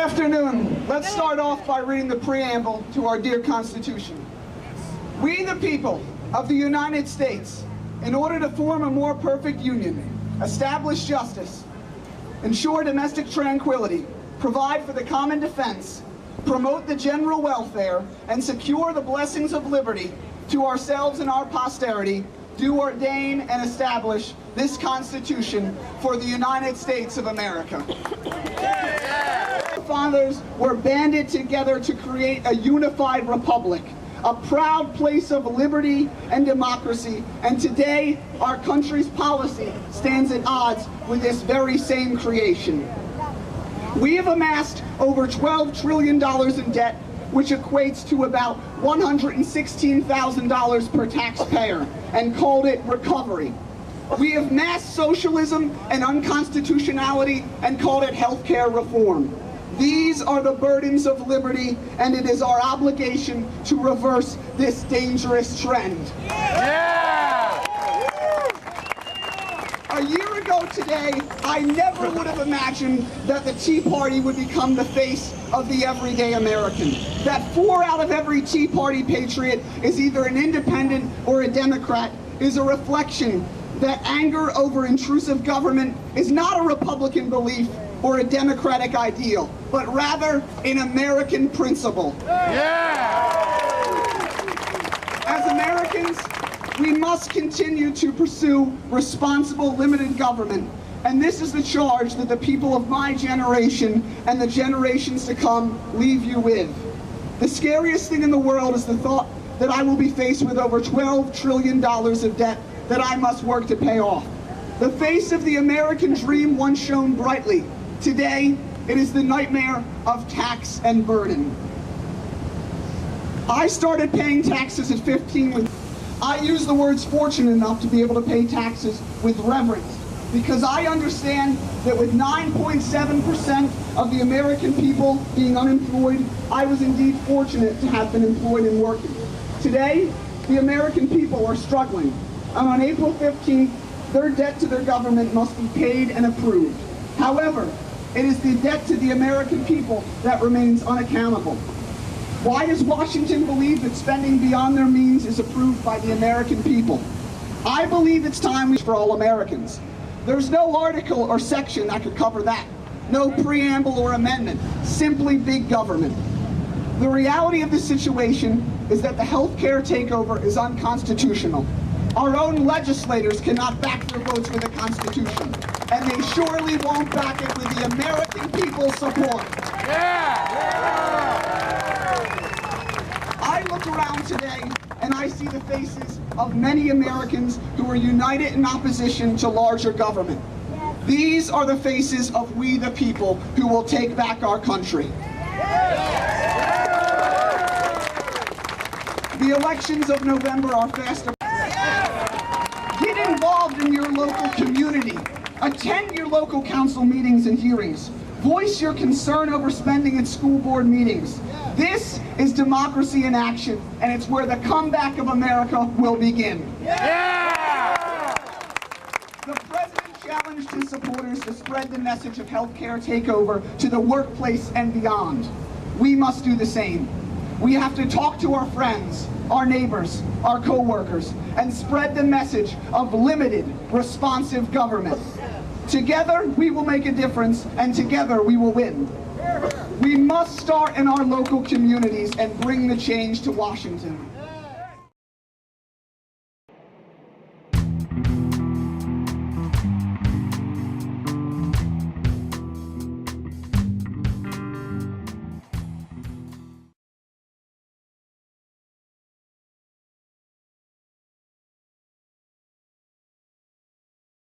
afternoon. Let's start off by reading the preamble to our dear Constitution. We, the people of the United States, in order to form a more perfect union, establish justice, ensure domestic tranquility, provide for the common defense, promote the general welfare, and secure the blessings of liberty to ourselves and our posterity, do ordain and establish this Constitution for the United States of America. Our fathers were banded together to create a unified republic, a proud place of liberty and democracy, and today our country's policy stands at odds with this very same creation. We have amassed over $12 trillion in debt, which equates to about $116,000 per taxpayer, and called it recovery. We have mass socialism and unconstitutionality and called it healthcare reform. These are the burdens of liberty, and it is our obligation to reverse this dangerous trend. Yeah! A year ago today, I never would have imagined that the Tea Party would become the face of the everyday American. That 4 out of every Tea Party patriot is either an independent or a Democrat is a reflection that anger over intrusive government is not a Republican belief or a Democratic ideal, but rather an American principle. Yeah! As Americans, we must continue to pursue responsible, limited government, and this is the charge that the people of my generation and the generations to come leave you with. The scariest thing in the world is the thought that I will be faced with over $12 trillion of debt that I must work to pay off. The face of the American dream once shone brightly. Today, it is the nightmare of tax and burden. I started paying taxes at 15. I use the words fortunate enough to be able to pay taxes with reverence, because I understand that with 9.7% of the American people being unemployed, I was indeed fortunate to have been employed and working. Today, the American people are struggling, and on April 15th, their debt to their government must be paid and approved. However, it is the debt to the American people that remains unaccountable. Why does Washington believe that spending beyond their means is approved by the American people? I believe it's time for all Americans. There's no article or section that could cover that. No preamble or amendment, simply big government. The reality of the situation is that the healthcare takeover is unconstitutional. Our own legislators cannot back their votes with the Constitution, and they surely won't back it with the American people's support. I look around today and I see the faces of many Americans who are united in opposition to larger government. These are the faces of we the people who will take back our country. The elections of November are fast approaching. Get involved in your local community. Attend your local council meetings and hearings. Voice your concern over spending at school board meetings. This is democracy in action, and it's where the comeback of America will begin. Yeah! The president challenged his supporters to spread the message of healthcare takeover to the workplace and beyond. We must do the same. We have to talk to our friends, our neighbors, our co-workers, and spread the message of limited, responsive government. Together, we will make a difference, and together we will win. We must start in our local communities and bring the change to Washington.